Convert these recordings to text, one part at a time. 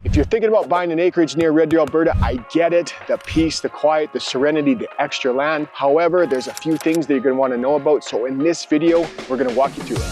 If you're thinking about buying an acreage near Red Deer, Alberta, I get it. The peace, the quiet, the serenity, the extra land. However, there's a few things that you're gonna wanna know about. So in this video, we're gonna walk you through it.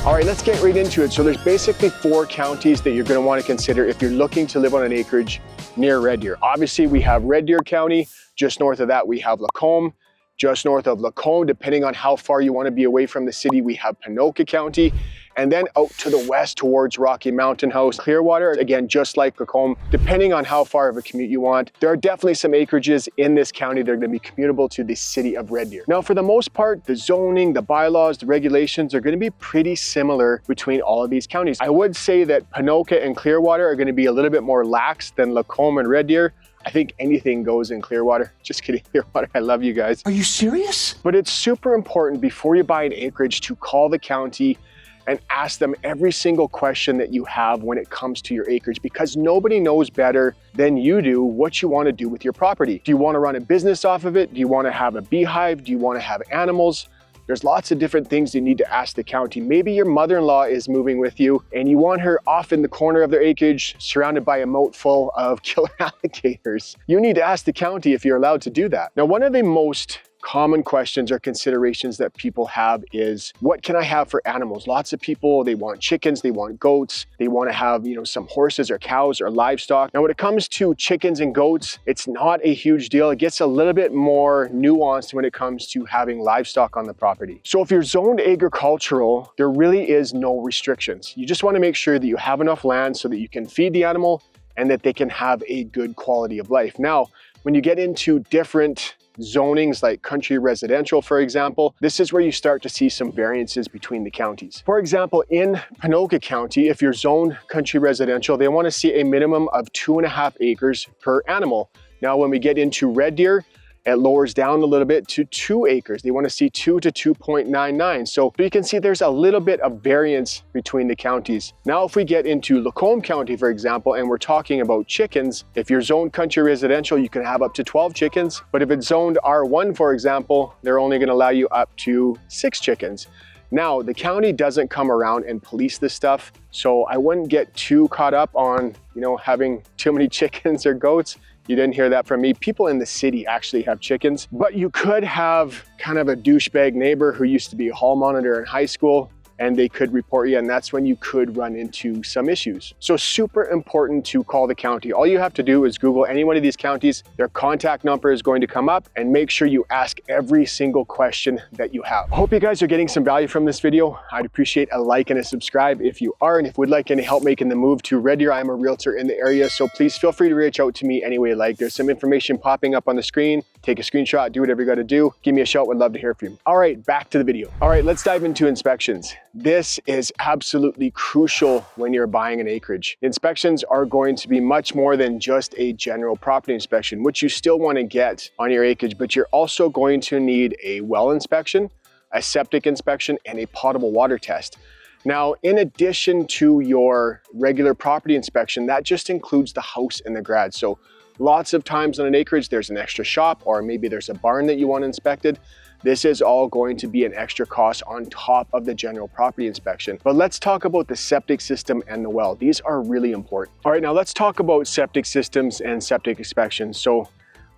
All right, let's get right into it. So there's basically 4 counties that you're gonna wanna consider if you're looking to live on an acreage near Red Deer. Obviously, we have Red Deer County. Just north of that, we have Lacombe. Just north of Lacombe, depending on how far you want to be away from the city, we have Ponoka County. And then out to the west towards Rocky Mountain House, Clearwater, again, just like Lacombe, depending on how far of a commute you want. There are definitely some acreages in this county that are going to be commutable to the city of Red Deer. Now, for the most part, the zoning, the bylaws, the regulations are going to be pretty similar between all of these counties. I would say that Ponoka and Clearwater are going to be a little bit more lax than Lacombe and Red Deer. I think anything goes in Clearwater. Just kidding, Clearwater, I love you guys. Are you serious? But it's super important before you buy an acreage to call the county and ask them every single question that you have when it comes to your acreage, because nobody knows better than you do what you want to do with your property. Do you want to run a business off of it? Do you want to have a beehive? Do you want to have animals? There's lots of different things you need to ask the county. Maybe your mother-in-law is moving with you and you want her off in the corner of their acreage, surrounded by a moat full of killer alligators. You need to ask the county if you're allowed to do that. Now, one of the most common questions or considerations that people have is, what can I have for animals? Lots of people, they want chickens, they want goats, they want to have, some horses or cows or livestock. Now, when it comes to chickens and goats, it's not a huge deal. It gets a little bit more nuanced when it comes to having livestock on the property. So if you're zoned agricultural, there really is no restrictions. You just want to make sure that you have enough land so that you can feed the animal and that they can have a good quality of life. Now, when you get into different zonings like country residential, for example, this is where you start to see some variances between the counties. For example, in Ponoka County, if you're zoned country residential, they want to see a minimum of 2.5 acres per animal. Now, when we get into Red Deer, it lowers down a little bit to 2 acres. They want to see 2 to 2.99. So you can see there's a little bit of variance between the counties. Now, if we get into Lacombe County, for example, and we're talking about chickens, if you're zoned country residential, you can have up to 12 chickens. But if it's zoned R1, for example, they're only going to allow you up to 6 chickens. Now, the county doesn't come around and police this stuff, so I wouldn't get too caught up on, having too many chickens or goats. You didn't hear that from me. People in the city actually have chickens, but you could have kind of a douchebag neighbor who used to be a hall monitor in high school, and they could report you, and that's when you could run into some issues. So super important to call the county. All you have to do is Google any one of these counties, their contact number is going to come up, and make sure you ask every single question that you have. I hope you guys are getting some value from this video. I'd appreciate a like and a subscribe if you are, and if you would like any help making the move to Red Deer, I'm a realtor in the area, so please feel free to reach out to me any way you like. There's some information popping up on the screen. Take a screenshot, do whatever you gotta do. Give me a shout, would love to hear from you. All right, back to the video. All right, let's dive into inspections. This is absolutely crucial when you're buying an acreage. Inspections are going to be much more than just a general property inspection, which you still want to get on your acreage, but you're also going to need a well inspection, a septic inspection, and a potable water test. Now, in addition to your regular property inspection, that just includes the house and the garage. So lots of times on an acreage, there's an extra shop, or maybe there's a barn that you want inspected. This is all going to be an extra cost on top of the general property inspection. But let's talk about the septic system and the well. These are really important. All right, now let's talk about septic systems and septic inspections. So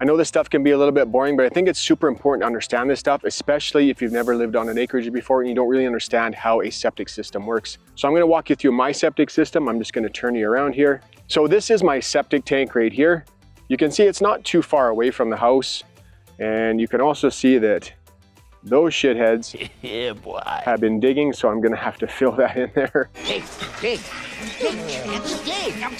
I know this stuff can be a little bit boring, but I think it's super important to understand this stuff, especially if you've never lived on an acreage before and you don't really understand how a septic system works. So I'm gonna walk you through my septic system. I'm just gonna turn you around here. So this is my septic tank right here. You can see it's not too far away from the house. And you can also see that those shitheads Yeah, boy. have been digging, so I'm gonna have to fill that in there. Dig.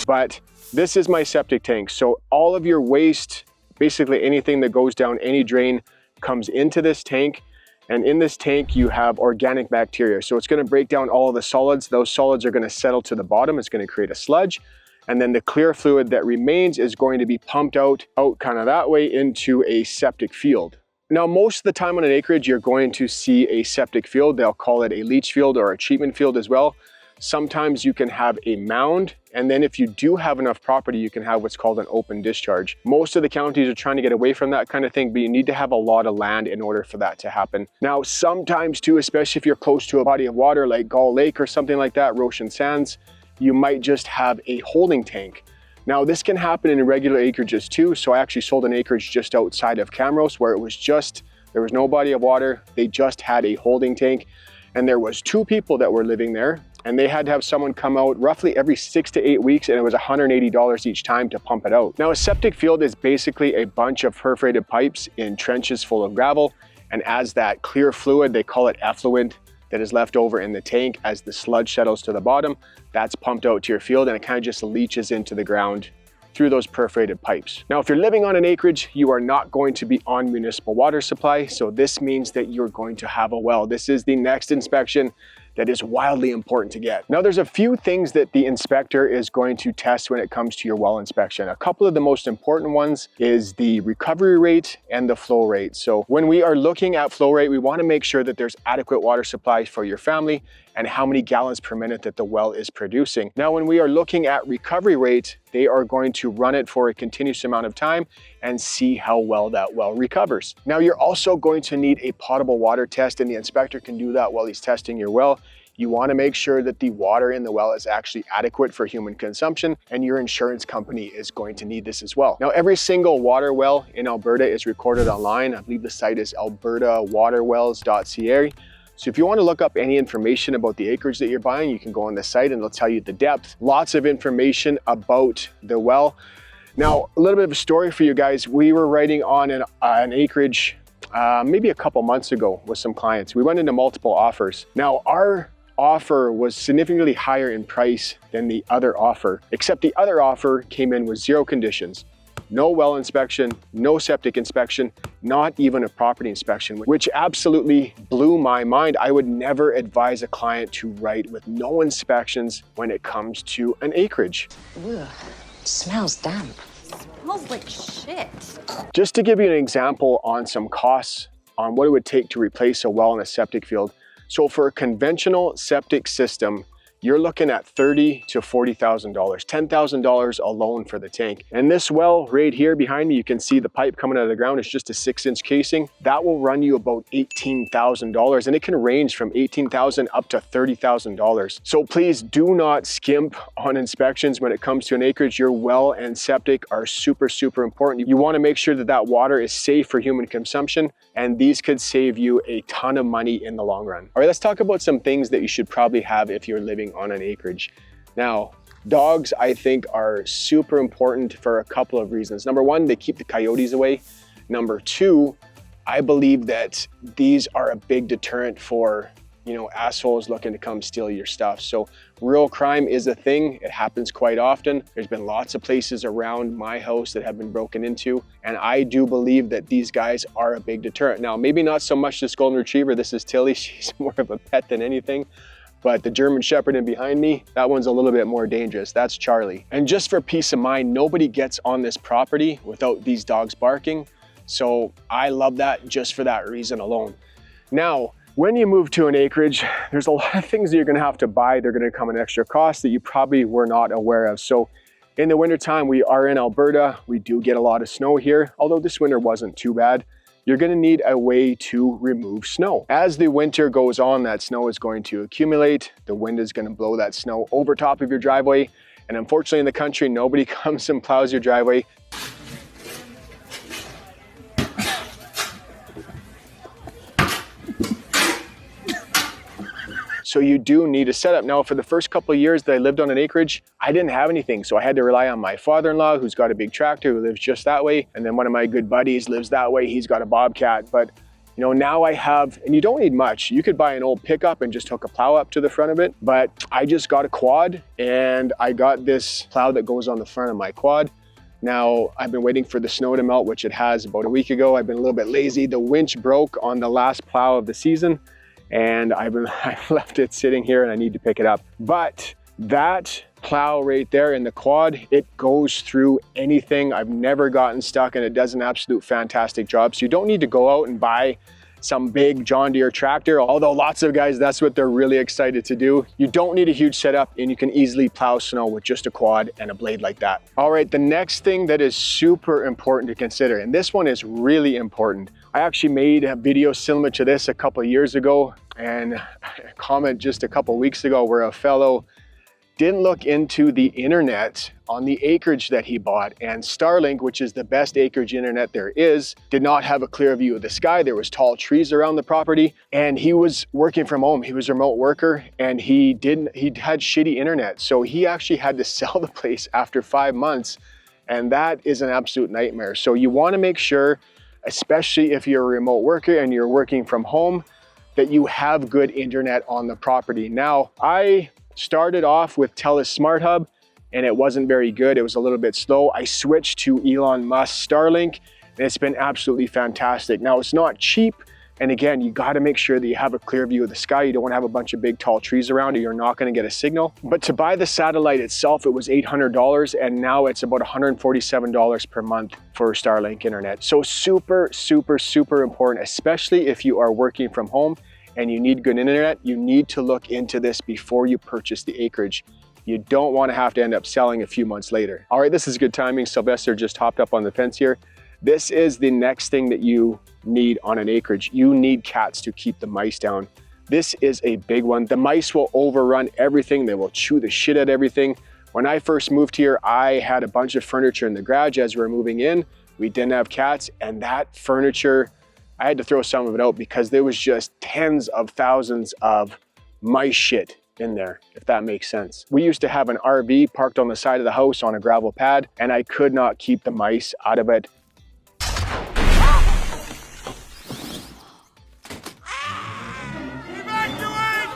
But this is my septic tank. So all of your waste, basically anything that goes down any drain, comes into this tank. And in this tank, you have organic bacteria. So it's gonna break down all of the solids. Those solids are gonna settle to the bottom. It's gonna create a sludge. And then the clear fluid that remains is going to be pumped out kind of that way into a septic field. Now, most of the time on an acreage, you're going to see a septic field. They'll call it a leach field or a treatment field as well. Sometimes you can have a mound, and then if you do have enough property, you can have what's called an open discharge. Most of the counties are trying to get away from that kind of thing, but you need to have a lot of land in order for that to happen. Now, sometimes too, especially if you're close to a body of water like Gull Lake or something like that, Roshan Sands, you might just have a holding tank. Now, this can happen in regular acreages too. So I actually sold an acreage just outside of Camrose where there was no body of water. They just had a holding tank, and there was 2 people that were living there, and they had to have someone come out roughly every 6 to 8 weeks, and it was $180 each time to pump it out. Now, a septic field is basically a bunch of perforated pipes in trenches full of gravel, and as that clear fluid, they call it effluent, that is left over in the tank as the sludge settles to the bottom, that's pumped out to your field, and it kind of just leaches into the ground through those perforated pipes. Now, if you're living on an acreage, you are not going to be on municipal water supply. So this means that you're going to have a well. This is the next inspection that is wildly important to get. Now, there's a few things that the inspector is going to test when it comes to your well inspection. A couple of the most important ones is the recovery rate and the flow rate. So when we are looking at flow rate, we want to make sure that there's adequate water supply for your family and how many gallons per minute that the well is producing. Now, when we are looking at recovery rate, they are going to run it for a continuous amount of time and see how well that well recovers. Now, you're also going to need a potable water test, and the inspector can do that while he's testing your well. You want to make sure that the water in the well is actually adequate for human consumption, and your insurance company is going to need this as well. Now, every single water well in Alberta is recorded online. I believe the site is albertawaterwells.ca. So if you want to look up any information about the acreage that you're buying, you can go on the site and it'll tell you the depth. Lots of information about the well. Now, a little bit of a story for you guys. We were writing on an acreage maybe a couple months ago with some clients. We went into multiple offers. Now, our offer was significantly higher in price than the other offer, except the other offer came in with 0 conditions. No well inspection, no septic inspection, not even a property inspection, which absolutely blew my mind. I would never advise a client to write with no inspections when it comes to an acreage. Ugh, smells damp. Smells like shit. Just to give you an example on some costs on what it would take to replace a well in a septic field. So for a conventional septic system, you're looking at $30,000 to $40,000, $10,000 alone for the tank. And this well right here behind me, you can see the pipe coming out of the ground. It's just a 6-inch casing. That will run you about $18,000, and it can range from $18,000 up to $30,000. So please do not skimp on inspections when it comes to an acreage. Your well and septic are super, super important. You want to make sure that that water is safe for human consumption, and these could save you a ton of money in the long run. All right, let's talk about some things that you should probably have if you're living on an acreage. Now, dogs, I think, are super important for a couple of reasons. Number one, they keep the coyotes away. Number two, I believe that these are a big deterrent for, assholes looking to come steal your stuff. So rural crime is a thing. It happens quite often. There's been lots of places around my house that have been broken into, and I do believe that these guys are a big deterrent. Now, maybe not so much this golden retriever. This is Tilly. She's more of a pet than anything. But the German Shepherd in behind me, that one's a little bit more dangerous. That's Charlie. And just for peace of mind, nobody gets on this property without these dogs barking. So I love that just for that reason alone. Now, when you move to an acreage, there's a lot of things that you're gonna have to buy. They're gonna come at extra cost that you probably were not aware of. So in the wintertime, we are in Alberta. We do get a lot of snow here, although this winter wasn't too bad. You're gonna need a way to remove snow. As the winter goes on, that snow is going to accumulate. The wind is gonna blow that snow over top of your driveway. And unfortunately in the country, nobody comes and plows your driveway. So you do need a setup. Now, for the first couple of years that I lived on an acreage, I didn't have anything. So I had to rely on my father-in-law, who's got a big tractor, who lives just that way. And then one of my good buddies lives that way. He's got a Bobcat. But now I have, and you don't need much. You could buy an old pickup and just hook a plow up to the front of it. But I just got a quad, and I got this plow that goes on the front of my quad. Now, I've been waiting for the snow to melt, which it has about a week ago. I've been a little bit lazy. The winch broke on the last plow of the season, and I've left it sitting here, and I need to pick it up. But that plow right there in the quad, it goes through anything. I've never gotten stuck, and it does an absolute fantastic job. So you don't need to go out and buy some big John Deere tractor, although lots of guys, that's what they're really excited to do. You don't need a huge setup and you can easily plow snow with just a quad and a blade like that. All right, the next thing that is super important to consider, and this one is really important. I actually made a video similar to this a couple of years ago, and a comment just a couple of weeks ago where a fellow didn't look into the internet on the acreage that he bought, and Starlink, which is the best acreage internet there is, did not have a clear view of the sky. There was tall trees around the property, and he was working from home. He was a remote worker, and he had shitty internet. So he actually had to sell the place after 5 months, and that is an absolute nightmare. So you want to make sure, especially if you're a remote worker and you're working from home, that you have good internet on the property. Now, I started off with TELUS Smart Hub and it wasn't very good. It was a little bit slow. I switched to Elon Musk Starlink and it's been absolutely fantastic. Now it's not cheap. And again, you got to make sure that you have a clear view of the sky. You don't want to have a bunch of big tall trees around or you're not going to get a signal. But to buy the satellite itself, it was $800 and now it's about $147 per month for Starlink internet. So super, super, super important, especially if you are working from home and you need good internet. You need to look into this before you purchase the acreage. You don't want to have to end up selling a few months later. All right, this is good timing. Sylvester just hopped up on the fence here. This is the next thing that you need on an acreage. You need cats to keep the mice down. This is a big one. The mice will overrun everything. They will chew the shit at everything. When I first moved here, I had a bunch of furniture in the garage as we were moving in. We didn't have cats, and that furniture, I had to throw some of it out because there was just tens of thousands of mice shit in there, if that makes sense. We used to have an RV parked on the side of the house on a gravel pad, and I could not keep the mice out of it.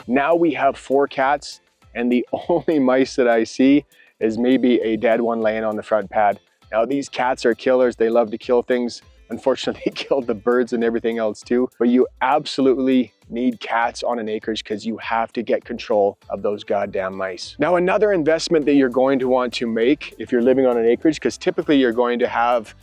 Now we have 4 cats, and the only mice that I see is maybe a dead one laying on the front pad. Now these cats are killers. They love to kill things. Unfortunately, they killed the birds and everything else too. But you absolutely need cats on an acreage because you have to get control of those goddamn mice. Now, another investment that you're going to want to make if you're living on an acreage, because typically you're going to have,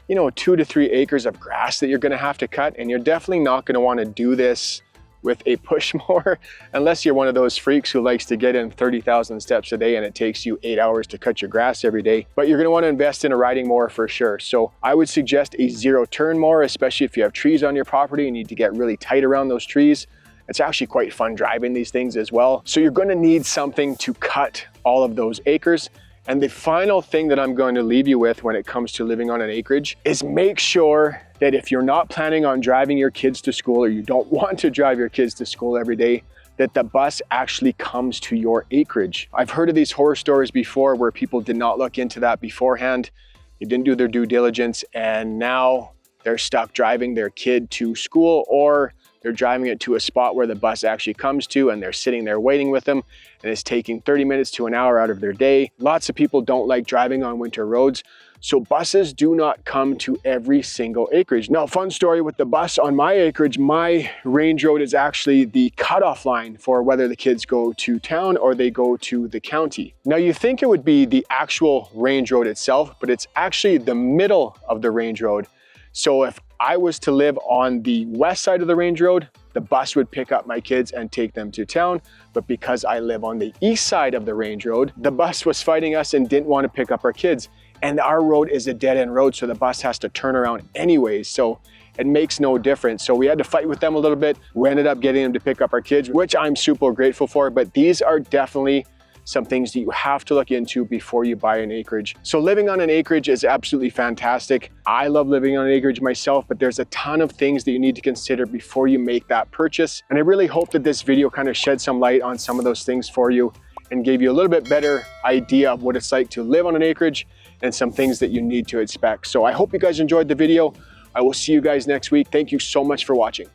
2 to 3 acres of grass that you're going to have to cut, and you're definitely not going to want to do this with a push mower unless you're one of those freaks who likes to get in 30,000 steps a day and it takes you 8 hours to cut your grass every day. But you're going to want to invest in a riding mower for sure. So I would suggest a 0-turn mower, especially if you have trees on your property. You need to get really tight around those trees. It's actually quite fun driving these things as well. So you're going to need something to cut all of those acres. And the final thing that I'm going to leave you with when it comes to living on an acreage is make sure that if you're not planning on driving your kids to school, or you don't want to drive your kids to school every day, that the bus actually comes to your acreage. I've heard of these horror stories before where people did not look into that beforehand. They didn't do their due diligence, and now they're stuck driving their kid to school, or they're driving it to a spot where the bus actually comes to and they're sitting there waiting with them, and it's taking 30 minutes to an hour out of their day. Lots of people don't like driving on winter roads, so buses do not come to every single acreage. Now, fun story with the bus on my acreage, my range road is actually the cutoff line for whether the kids go to town or they go to the county. Now, you think it would be the actual range road itself, but it's actually the middle of the range road. So if I was to live on the west side of the range road, the bus would pick up my kids and take them to town. But because I live on the east side of the range road, the bus was fighting us and didn't want to pick up our kids. And our road is a dead-end road, so the bus has to turn around anyways. So it makes no difference. So we had to fight with them a little bit. We ended up getting them to pick up our kids, which I'm super grateful for. But these are definitely some things that you have to look into before you buy an acreage. So living on an acreage is absolutely fantastic. I love living on an acreage myself, but there's a ton of things that you need to consider before you make that purchase. And I really hope that this video kind of shed some light on some of those things for you and gave you a little bit better idea of what it's like to live on an acreage and some things that you need to expect. So I hope you guys enjoyed the video. I will see you guys next week. Thank you so much for watching.